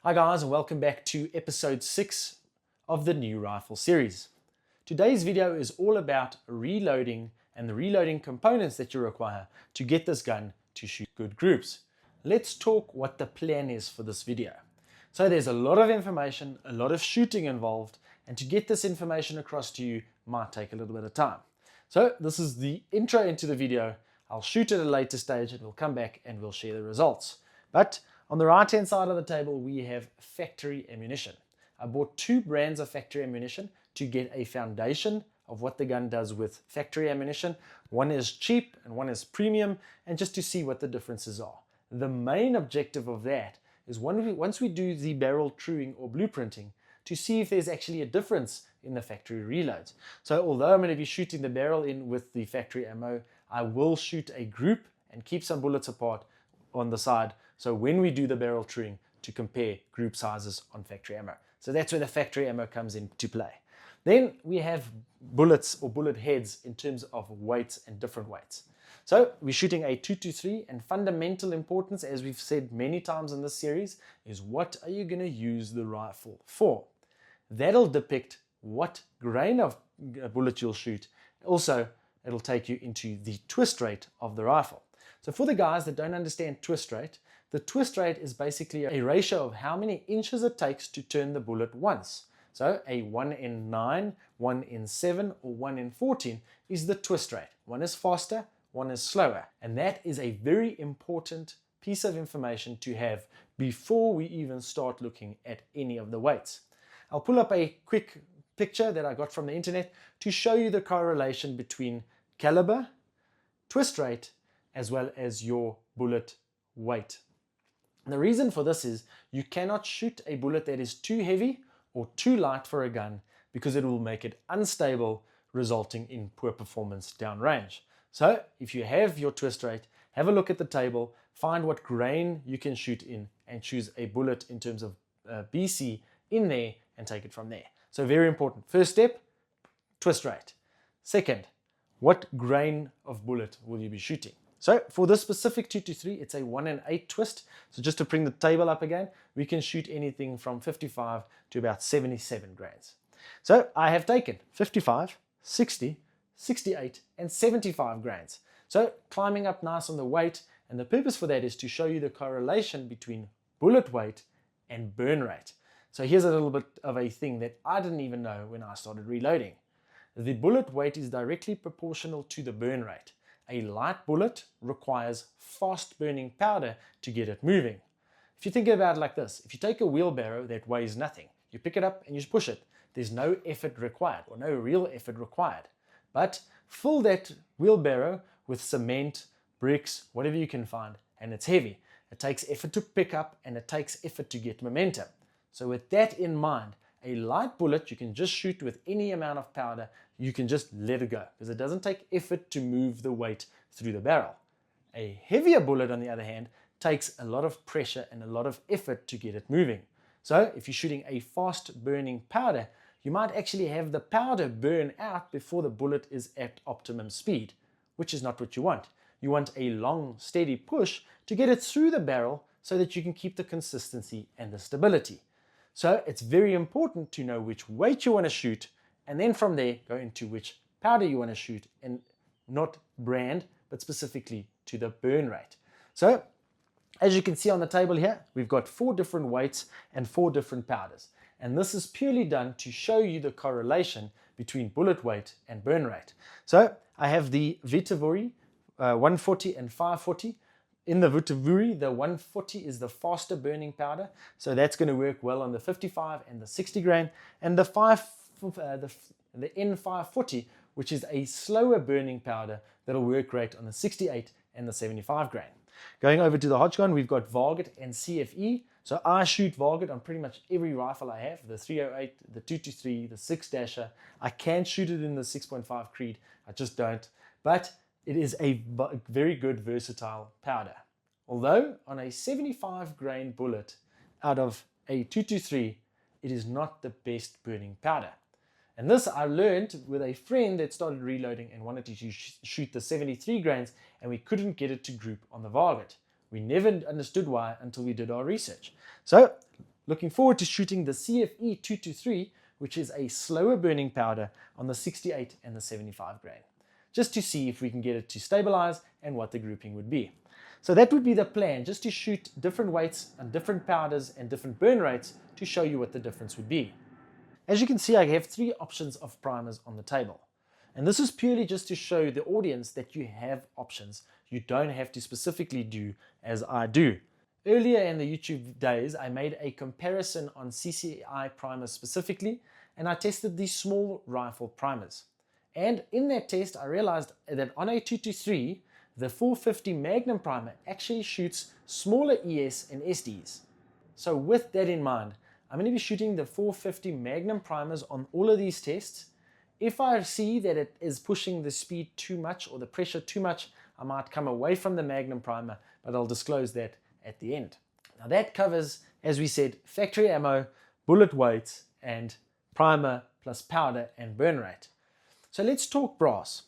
Hi guys, and welcome back to episode 6 of the new rifle series. Today's video is all about reloading and the reloading components that you require to get this gun to shoot good groups. Let's talk what the plan is for this video. So there's a lot of information, a lot of shooting involved, and to get this information across to you might take a little bit of time. So this is the intro into the video. I'll shoot at a later stage and we'll come back and we'll share the results. But on the right hand side of the table we have factory ammunition. I bought 2 brands of factory ammunition to get a foundation of what the gun does with factory ammunition. One is cheap and one is premium, and just to see what the differences are. The main objective of that is once we do the barrel truing or blueprinting, to see if there's actually a difference in the factory reloads. So although I'm going to be shooting the barrel in with the factory ammo, I will shoot a group and keep some bullets apart on the side, so when we do the barrel truing, to compare group sizes on factory ammo. So that's where the factory ammo comes into play. Then we have bullets or bullet heads in terms of weights and different weights. So we're shooting a 223, and fundamental importance, as we've said many times in this series, is what are you going to use the rifle for? That'll depict what grain of bullet you'll shoot. Also, it'll take you into the twist rate of the rifle. So for the guys that don't understand twist rate, the twist rate is basically a ratio of how many inches it takes to turn the bullet once. So a 1 in 9, 1 in 7, or 1 in 14 is the twist rate. One is faster, one is slower. And that is a very important piece of information to have before we even start looking at any of the weights. I'll pull up a quick picture that I got from the internet to show you the correlation between caliber, twist rate, as well as your bullet weight. And the reason for this is you cannot shoot a bullet that is too heavy or too light for a gun, because it will make it unstable, resulting in poor performance downrange. So if you have your twist rate, have a look at the table, find what grain you can shoot in, and choose a bullet in terms of BC in there and take it from there. So very important. First step, twist rate. Second, what grain of bullet will you be shooting? So for this specific 223, it's a 1 in 8 twist. So just to bring the table up again, we can shoot anything from 55 to about 77 grains. So I have taken 55, 60, 68, and 75 grains. So climbing up nice on the weight, and the purpose for that is to show you the correlation between bullet weight and burn rate. So here's a little bit of a thing that I didn't even know when I started reloading. The bullet weight is directly proportional to the burn rate. A light bullet requires fast burning powder to get it moving. If you think about it like this, if you take a wheelbarrow that weighs nothing, you pick it up and you just push it, there's no effort required, or no real effort required. But fill that wheelbarrow with cement, bricks, whatever you can find, and it's heavy. It takes effort to pick up and it takes effort to get momentum. So with that in mind, a light bullet you can just shoot with any amount of powder. You can just let it go because it doesn't take effort to move the weight through the barrel. A heavier bullet, on the other hand, takes a lot of pressure and a lot of effort to get it moving. So if you're shooting a fast burning powder, you might actually have the powder burn out before the bullet is at optimum speed, which is not what you want. You want a long, steady push to get it through the barrel so that you can keep the consistency and the stability. So it's very important to know which weight you want to shoot, and then from there go into which powder you want to shoot, and not brand, but specifically to the burn rate. So as you can see on the table here, we've got 4 different weights and 4 different powders. And this is purely done to show you the correlation between bullet weight and burn rate. So I have the Vitavuri 140 and 540. In the Vitavuri, the 140 is the faster burning powder, so that's going to work well on the 55 and the 60 grain, and the N540, which is a slower burning powder, that'll work great on the 68 and the 75 grain. Going over to the Hodgkin, we've got Varget and CFE. So I shoot Varget on pretty much every rifle I have, the 308, the 223, the 6-dasher. I can shoot it in the 6.5 Creed, I just don't. But it is a very good versatile powder. Although on a 75 grain bullet out of a 223, it is not the best burning powder. And this I learned with a friend that started reloading and wanted to shoot the 73 grains, and we couldn't get it to group on the Varget. We never understood why until we did our research. So Looking forward to shooting the CFE 223, which is a slower burning powder on the 68 and the 75 grain, just to see if we can get it to stabilize and what the grouping would be. So that would be the plan, just to shoot different weights and different powders and different burn rates to show you what the difference would be. As you can see, I have 3 options of primers on the table. And this is purely just to show the audience that you have options. You don't have to specifically do as I do. Earlier in the YouTube days, I made a comparison on CCI primers specifically, and I tested these small rifle primers. And in that test, I realized that on a 223, the 450 Magnum primer actually shoots smaller ES and SDs. So with that in mind, I'm going to be shooting the 450 Magnum primers on all of these tests. If I see that it is pushing the speed too much or the pressure too much, I might come away from the Magnum primer, but I'll disclose that at the end. Now that covers, as we said, factory ammo, bullet weight, and primer plus powder and burn rate. So let's talk brass.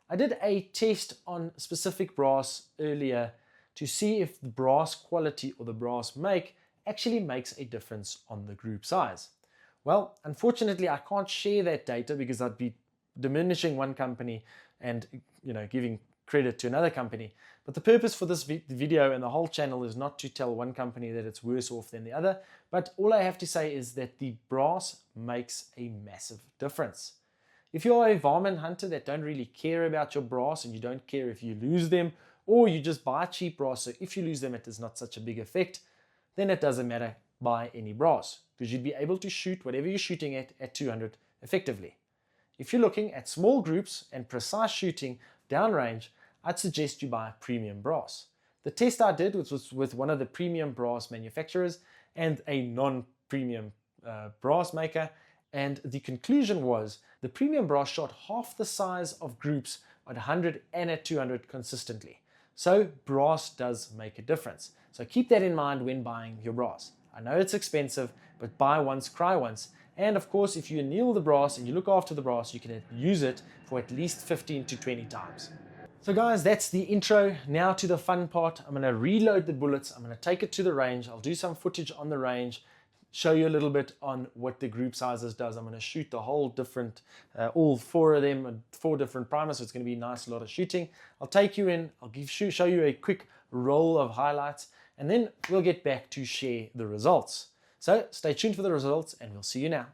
I did a test on specific brass earlier to see if the brass quality or the brass make actually makes a difference on the group size. Well, unfortunately, I can't share that data because I'd be diminishing one company and giving credit to another company. But the purpose for this video and the whole channel is not to tell one company that it's worse off than the other, but all I have to say is that the brass makes a massive difference. If you're a varmint hunter that don't really care about your brass and you don't care if you lose them, or you just buy cheap brass, so if you lose them it is not such a big effect, then it doesn't matter, buy any brass, because you'd be able to shoot whatever you're shooting at 200 effectively. If you're looking at small groups and precise shooting downrange, I'd suggest you buy premium brass. The test I did was with one of the premium brass manufacturers and a non-premium brass maker, and the conclusion was the premium brass shot half the size of groups at 100 and at 200 consistently. So brass does make a difference. So keep that in mind when buying your brass. I know it's expensive, but buy once, cry once. And of course, if you anneal the brass and you look after the brass, you can use it for at least 15 to 20 times. So guys, that's the intro. Now to the fun part. I'm going to reload the bullets. I'm going to take it to the range. I'll do some footage on the range, show you a little bit on what the group sizes does. I'm going to shoot the whole different, all 4 of them, 4 different primers, so it's going to be a nice lot of shooting. I'll take you in, show you a quick roll of highlights, and then we'll get back to share the results. So stay tuned for the results, and we'll see you now.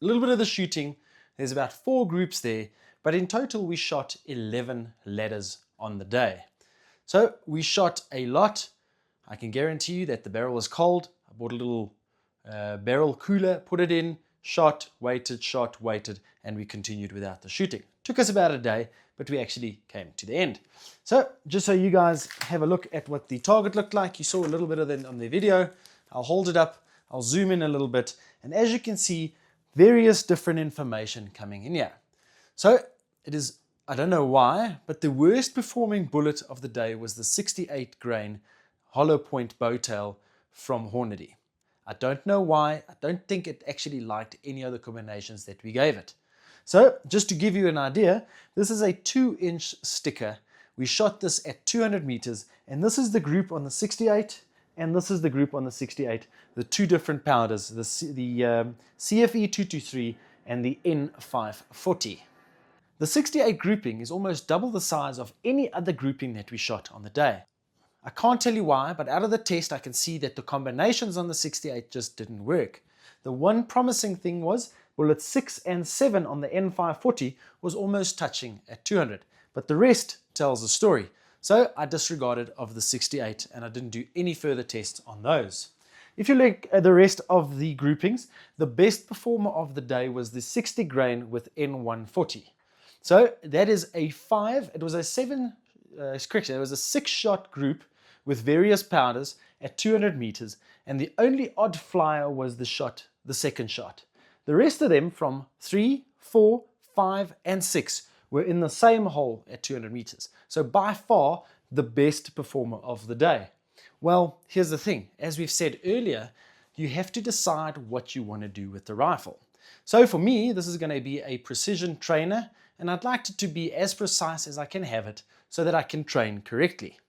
a little bit of the shooting. There's about 4 groups there, but in total we shot 11 ladders on the day. So we shot a lot. I can guarantee you that the barrel was cold. I bought a little barrel cooler, put it in, shot, waited, and we continued without the shooting. Took us about a day, but we actually came to the end. So just so you guys have a look at what the target looked like, you saw a little bit of it on the video. I'll hold it up, I'll zoom in a little bit, and as you can see, various different information coming in here. So it is, I don't know why, but the worst performing bullet of the day was the 68 grain hollow point bowtail from Hornady. I don't know why. I don't think it actually liked any other combinations that we gave it. So just to give you an idea, this is a 2-inch sticker. We shot this at 200 meters, and this is the group on the 68, and this is the group on the 68, the 2 different powders, the CFE 223 and the N540. The 68 grouping is almost double the size of any other grouping that we shot on the day. I can't tell you why, but out of the test I can see that the combinations on the 68 just didn't work. The one promising thing was bullets 6 and 7 on the N540 was almost touching at 200, but the rest tells the story. So I disregarded of the 68 and I didn't do any further tests on those. If you look at the rest of the groupings, the best performer of the day was the 60 grain with N140. So that is a 5, it was a 7, correction, it was a 6-shot group with various powders at 200 meters, and the only odd flyer was the second shot. The rest of them from 3, 4, 5, and 6 were in the same hole at 200 meters. So by far the best performer of the day. Well, here's the thing. As we've said earlier, you have to decide what you want to do with the rifle. So for me, this is going to be a precision trainer, and I'd like it to be as precise as I can have it so that I can train correctly.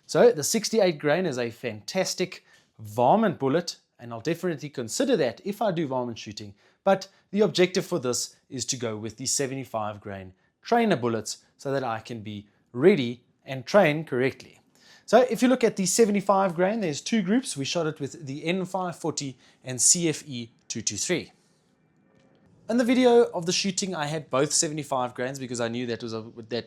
So the 68 grain is a fantastic varmint bullet, and I'll definitely consider that if I do varmint shooting. But the objective for this is to go with the 75 grain trainer bullets so that I can be ready and train correctly. So if you look at the 75 grain, there's 2 groups. We shot it with the N540 and CFE 223. In the video of the shooting, I had both 75 grains because I knew that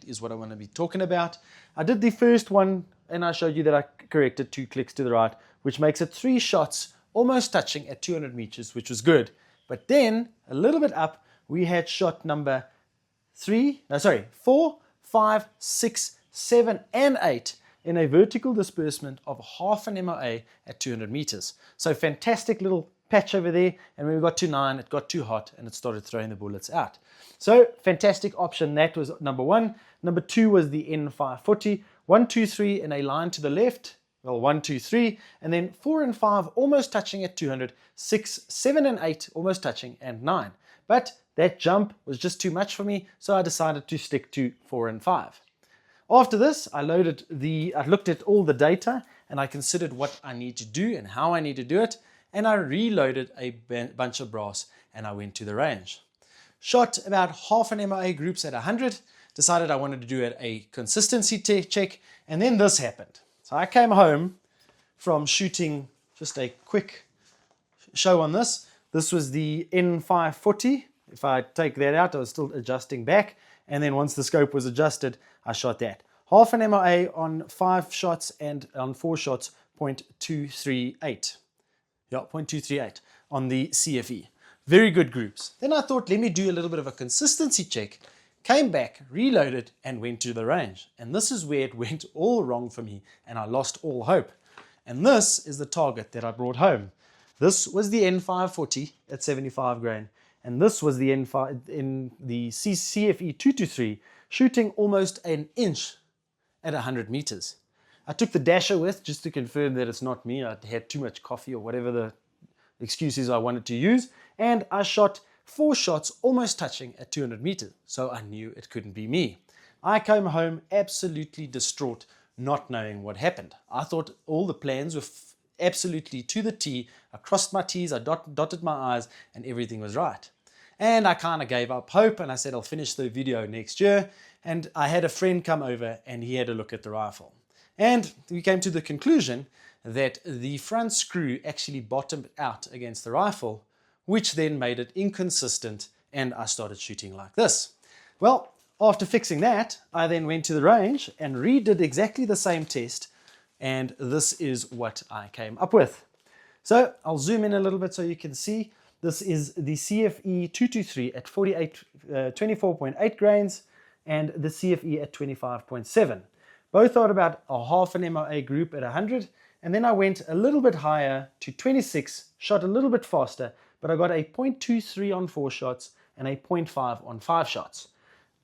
is what I want to be talking about. I did the first one and I showed you that I corrected 2 clicks to the right, which makes it 3 shots almost touching at 200 meters, which was good. But then a little bit up, we had shot number 4, 5, 6, 7, and 8 in a vertical disbursement of half an MOA at 200 meters. So fantastic little patch over there, and when we got to 9, it got too hot and it started throwing the bullets out. So fantastic option. That was number 1. Number 2 was the N540, 1, 2, 3 in a line to the left. Well, 1, 2, 3, and then 4 and 5 almost touching at 200, 6, 7 and 8 almost touching, and 9. But that jump was just too much for me, so I decided to stick to 4 and 5. After this, I looked at all the data and I considered what I need to do and how I need to do it, and I reloaded a bunch of brass and I went to the range. Shot about half an MOA groups at 100, decided I wanted to do a consistency check, and then this happened. So I came home from shooting just a quick show on this. This was the N540. If I take that out, I was still adjusting back, and then once the scope was adjusted, I shot that. Half an MOA on 5 shots and on 4 shots, 0.238. Yeah, 0.238 on the CFE. Very good groups. Then I thought, let me do a little bit of a consistency check. Came back, reloaded, and went to the range. And this is where it went all wrong for me, and I lost all hope. And this is the target that I brought home. This was the N540 at 75 grain, and this was the CFE 223, shooting almost an inch at 100 meters. I took the dasher with just to confirm that it's not me. I had too much coffee or whatever the excuses I wanted to use, and I shot 4 shots almost touching at 200 meters, so I knew it couldn't be me. I came home absolutely distraught, not knowing what happened. I thought all the plans were absolutely to the T. I crossed my T's, I dotted my I's, and everything was right. And I kind of gave up hope, and I said I'll finish the video next year. And I had a friend come over, and he had a look at the rifle. And we came to the conclusion that the front screw actually bottomed out against the rifle which then made it inconsistent and I started shooting like this. Well, after fixing that, I then went to the range and redid exactly the same test, and this is what I came up with. So I'll zoom in a little bit so you can see. This is the CFE 223 at 24.8 grains and the CFE at 25.7. Both are about a half an MOA group at 100, and then I went a little bit higher to 26, shot a little bit faster, but I got a 0.23 on 4 shots and a 0.5 on 5 shots.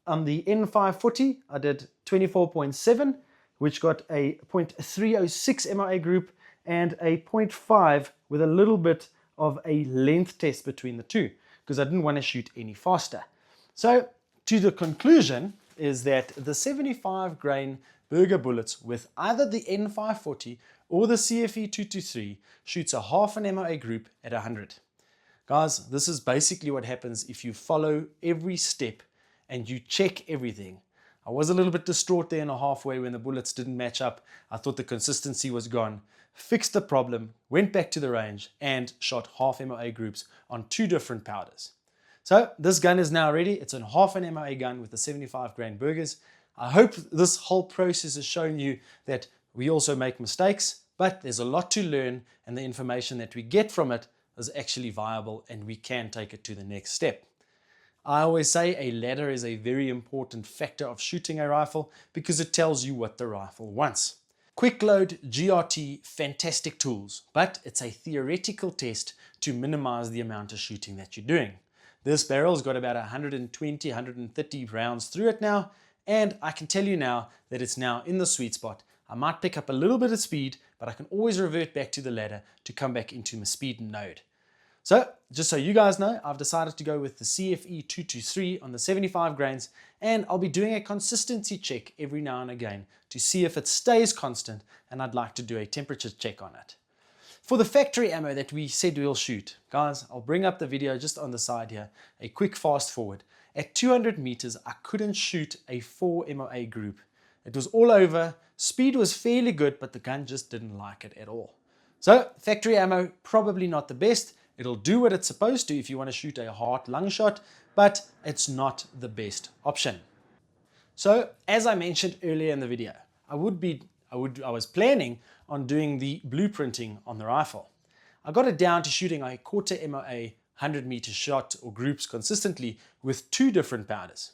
On the N540, I did 24.7, which got a 0.306 MOA group and a 0.5 with a little bit of a length test between the two, because I didn't want to shoot any faster. So, to the conclusion is that the 75 grain Burger bullets with either the N540 or the CFE 223 shoots a half an MOA group at 100. Guys, this is basically what happens if you follow every step and you check everything. I was a little bit distraught there in a halfway when the bullets didn't match up. I thought the consistency was gone. Fixed the problem, went back to the range and shot half MOA groups on 2 different powders. So this gun is now ready. It's a half an MOA gun with the 75 grain burgers. I hope this whole process has shown you that we also make mistakes, but there's a lot to learn and the information that we get from it is actually viable and we can take it to the next step. I always say a ladder is a very important factor of shooting a rifle because it tells you what the rifle wants. Quick load GRT, fantastic tools, but it's a theoretical test to minimize the amount of shooting that you're doing. This barrel's got about 120, 130 rounds through it now, and I can tell you now that it's now in the sweet spot. I might pick up a little bit of speed, but I can always revert back to the ladder to come back into my speed node. So, just so you guys know, I've decided to go with the CFE 223 on the 75 grains, and I'll be doing a consistency check every now and again to see if it stays constant, and I'd like to do a temperature check on it. For the factory ammo that we said we'll shoot, guys, I'll bring up the video just on the side here, a quick fast forward. At 200 meters, I couldn't shoot a 4 MOA group. It was all over, speed was fairly good, but the gun just didn't like it at all. So, factory ammo, probably not the best. It'll do what it's supposed to if you want to shoot a hard lung shot, but it's not the best option. So, as I mentioned earlier in the video, I was planning on doing the blueprinting on the rifle. I got it down to shooting a quarter MOA 100-meter shot or groups consistently with 2 different powders.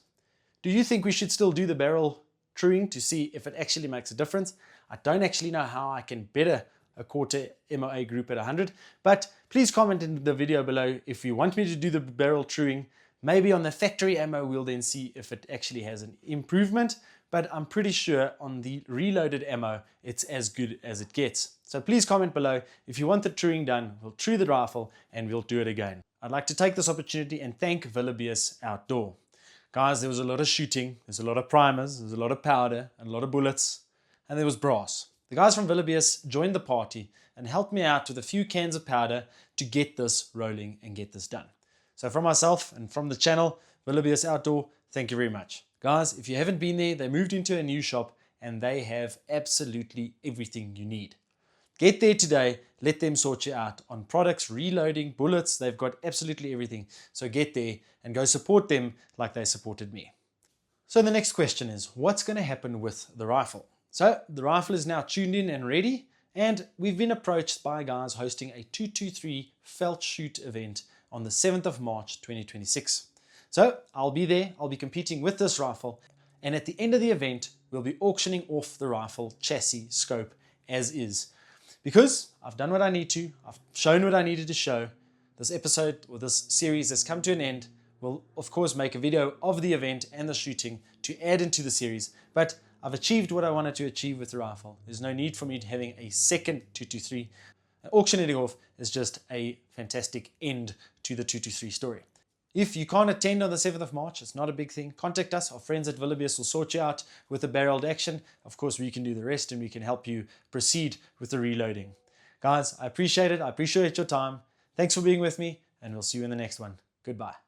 Do you think we should still do the barrel truing to see if it actually makes a difference? I don't actually know how I can better a quarter MOA group at 100, but please comment in the video below if you want me to do the barrel truing. Maybe on the factory ammo we'll then see if it actually has an improvement, but I'm pretty sure on the reloaded ammo it's as good as it gets. So please comment below if you want the truing done. We'll true the rifle and we'll do it again. I'd like to take this opportunity and thank Villabius Outdoor. Guys, there was a lot of shooting, there's a lot of primers, there's a lot of powder, and a lot of bullets, and there was brass. The guys from Villabius joined the party and helped me out with a few cans of powder to get this rolling and get this done. So from myself and from the channel, Villabius Outdoor, thank you very much. Guys, if you haven't been there, they moved into a new shop and they have absolutely everything you need. Get there today, let them sort you out on products, reloading, bullets, they've got absolutely everything. So get there and go support them like they supported me. So the next question is, what's going to happen with the rifle? So the rifle is now tuned in and ready, and we've been approached by guys hosting a 223 felt shoot event on the 7th of March 2026. So I'll be there, I'll be competing with this rifle, and at the end of the event, we'll be auctioning off the rifle chassis scope as is. Because I've done what I need to, I've shown what I needed to show, this episode or this series has come to an end. We'll of course make a video of the event and the shooting to add into the series, but I've achieved what I wanted to achieve with the rifle. There's no need for me to having a second 223. Auctioning it off is just a fantastic end to the 223 story. If you can't attend on the 7th of March, it's not a big thing. Contact us. Our friends at Villabius will sort you out with the barreled action. Of course, we can do the rest and we can help you proceed with the reloading. Guys, I appreciate it. I appreciate your time. Thanks for being with me, and we'll see you in the next one. Goodbye.